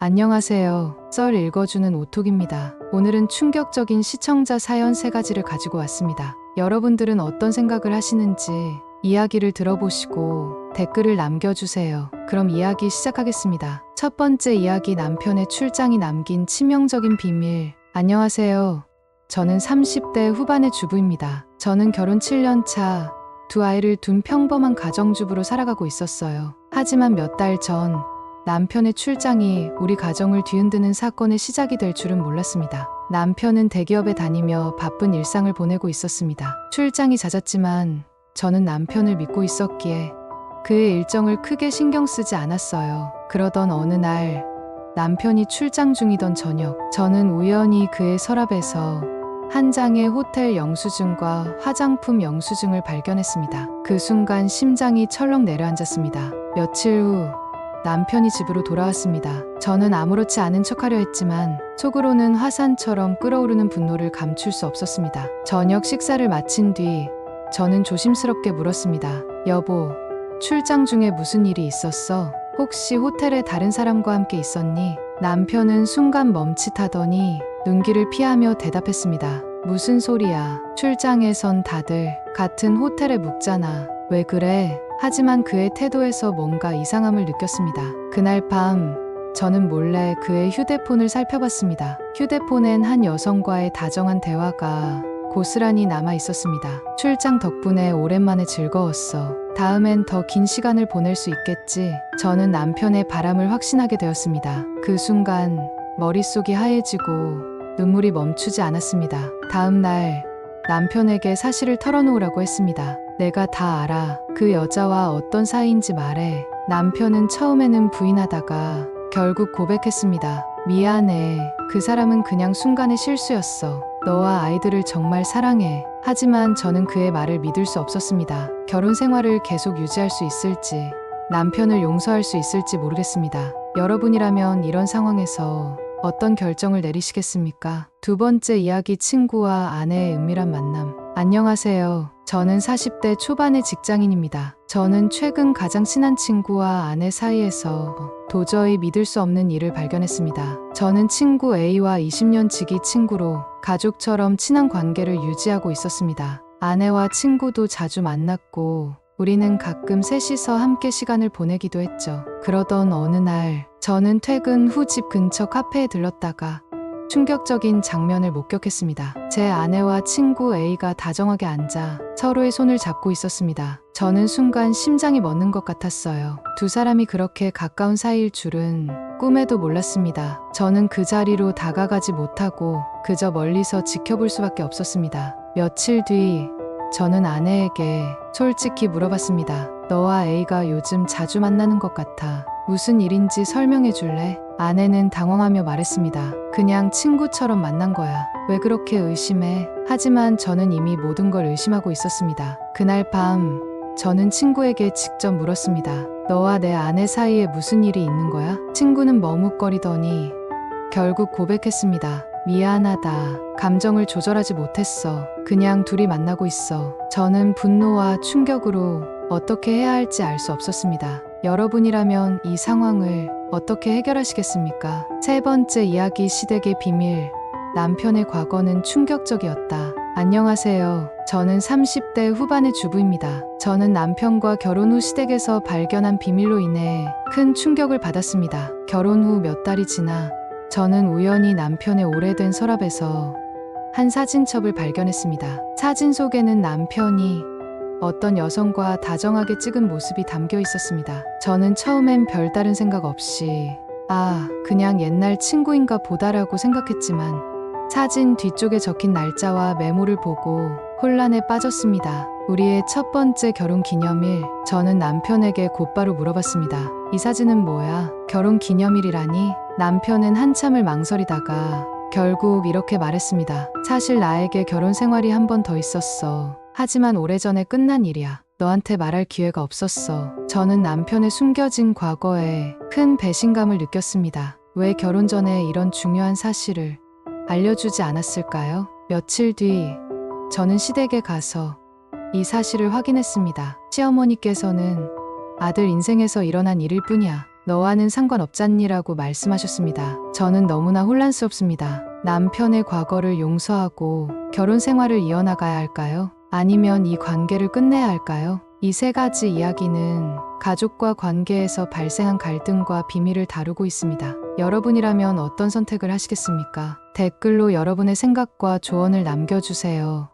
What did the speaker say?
안녕하세요. 썰 읽어주는 오톡입니다. 오늘은 충격적인 시청자 사연 3가지를 가지고 왔습니다. 여러분들은 어떤 생각을 하시는지 이야기를 들어보시고 댓글을 남겨주세요. 그럼 이야기 시작하겠습니다. 첫 번째 이야기, 남편의 출장이 남긴 치명적인 비밀. 안녕하세요. 저는 30대 후반의 주부입니다. 저는 결혼 7년 차, 2아이를 둔 평범한 가정주부로 살아가고 있었어요. 하지만 몇 달 전 남편의 출장이 우리 가정을 뒤흔드는 사건의 시작이 될 줄은 몰랐습니다. 남편은 대기업에 다니며 바쁜 일상을 보내고 있었습니다. 출장이 잦았지만 저는 남편을 믿고 있었기에 그의 일정을 크게 신경 쓰지 않았어요. 그러던 어느 날 남편이 출장 중이던 저녁, 저는 우연히 그의 서랍에서 한 장의 호텔 영수증과 화장품 영수증을 발견했습니다. 그 순간 심장이 철렁 내려앉았습니다. 며칠 후 남편이 집으로 돌아왔습니다. 저는 아무렇지 않은 척하려 했지만 속으로는 화산처럼 끓어오르는 분노를 감출 수 없었습니다. 저녁 식사를 마친 뒤 저는 조심스럽게 물었습니다. 여보, 출장 중에 무슨 일이 있었어? 혹시 호텔에 다른 사람과 함께 있었니? 남편은 순간 멈칫하더니 눈길을 피하며 대답했습니다. 무슨 소리야? 출장에선 다들 같은 호텔에 묵잖아. 왜 그래? 하지만 그의 태도에서 뭔가 이상함을 느꼈습니다. 그날 밤 저는 몰래 그의 휴대폰을 살펴봤습니다. 휴대폰엔 한 여성과의 다정한 대화가 고스란히 남아 있었습니다. 출장 덕분에 오랜만에 즐거웠어. 다음엔 더 긴 시간을 보낼 수 있겠지. 저는 남편의 바람을 확신하게 되었습니다. 그 순간 머릿속이 하얘지고 눈물이 멈추지 않았습니다. 다음 날 남편에게 사실을 털어놓으라고 했습니다. 내가 다 알아. 그 여자와 어떤 사이인지 말해. 남편은 처음에는 부인하다가 결국 고백했습니다. 미안해. 그 사람은 그냥 순간의 실수였어. 너와 아이들을 정말 사랑해. 하지만 저는 그의 말을 믿을 수 없었습니다. 결혼 생활을 계속 유지할 수 있을지, 남편을 용서할 수 있을지 모르겠습니다. 여러분이라면 이런 상황에서 어떤 결정을 내리시겠습니까? 두 번째 이야기, 친구와 아내의 은밀한 만남. 안녕하세요. 저는 40대 초반의 직장인입니다. 저는 최근 가장 친한 친구와 아내 사이에서 도저히 믿을 수 없는 일을 발견했습니다. 저는 친구 A와 20년 지기 친구로 가족처럼 친한 관계를 유지하고 있었습니다. 아내와 친구도 자주 만났고 우리는 가끔 셋이서 함께 시간을 보내기도 했죠. 그러던 어느 날 저는 퇴근 후 집 근처 카페에 들렀다가 충격적인 장면을 목격했습니다. 제 아내와 친구 A가 다정하게 앉아 서로의 손을 잡고 있었습니다. 저는 순간 심장이 멎는 것 같았어요. 두 사람이 그렇게 가까운 사이일 줄은 꿈에도 몰랐습니다. 저는 그 자리로 다가가지 못하고 그저 멀리서 지켜볼 수밖에 없었습니다. 며칠 뒤 저는 아내에게 솔직히 물어봤습니다. 너와 A가 요즘 자주 만나는 것 같아. 무슨 일인지 설명해 줄래? 아내는 당황하며 말했습니다. 그냥 친구처럼 만난 거야. 왜 그렇게 의심해? 하지만 저는 이미 모든 걸 의심하고 있었습니다. 그날 밤 저는 친구에게 직접 물었습니다. 너와 내 아내 사이에 무슨 일이 있는 거야? 친구는 머뭇거리더니 결국 고백했습니다. 미안하다. 감정을 조절하지 못했어. 그냥 둘이 만나고 있어. 저는 분노와 충격으로 어떻게 해야 할지 알 수 없었습니다. 여러분이라면 이 상황을 어떻게 해결하시겠습니까? 세 번째 이야기, 시댁의 비밀. 남편의 과거는 충격적이었다. 안녕하세요. 저는 30대 후반의 주부입니다. 저는 남편과 결혼 후 시댁에서 발견한 비밀로 인해 큰 충격을 받았습니다. 결혼 후 몇 달이 지나 저는 우연히 남편의 오래된 서랍에서 한 사진첩을 발견했습니다. 사진 속에는 남편이 어떤 여성과 다정하게 찍은 모습이 담겨 있었습니다. 저는 처음엔 별다른 생각 없이 그냥 옛날 친구인가 보다라고 생각했지만 사진 뒤쪽에 적힌 날짜와 메모를 보고 혼란에 빠졌습니다. 우리의 첫 번째 결혼 기념일. 저는 남편에게 곧바로 물어봤습니다. 이 사진은 뭐야? 결혼 기념일이라니? 남편은 한참을 망설이다가 결국 이렇게 말했습니다. 사실 나에게 결혼 생활이 한 번 더 있었어. 하지만 오래전에 끝난 일이야. 너한테 말할 기회가 없었어. 저는 남편의 숨겨진 과거에 큰 배신감을 느꼈습니다. 왜 결혼 전에 이런 중요한 사실을 알려주지 않았을까요? 며칠 뒤 저는 시댁에 가서 이 사실을 확인했습니다. 시어머니께서는 아들 인생에서 일어난 일일 뿐이야. 너와는 상관없잖니라고 말씀하셨습니다. 저는 너무나 혼란스럽습니다. 남편의 과거를 용서하고 결혼 생활을 이어나가야 할까요? 아니면 이 관계를 끝내야 할까요? 이 세 가지 이야기는 가족과 관계에서 발생한 갈등과 비밀을 다루고 있습니다. 여러분이라면 어떤 선택을 하시겠습니까? 댓글로 여러분의 생각과 조언을 남겨주세요.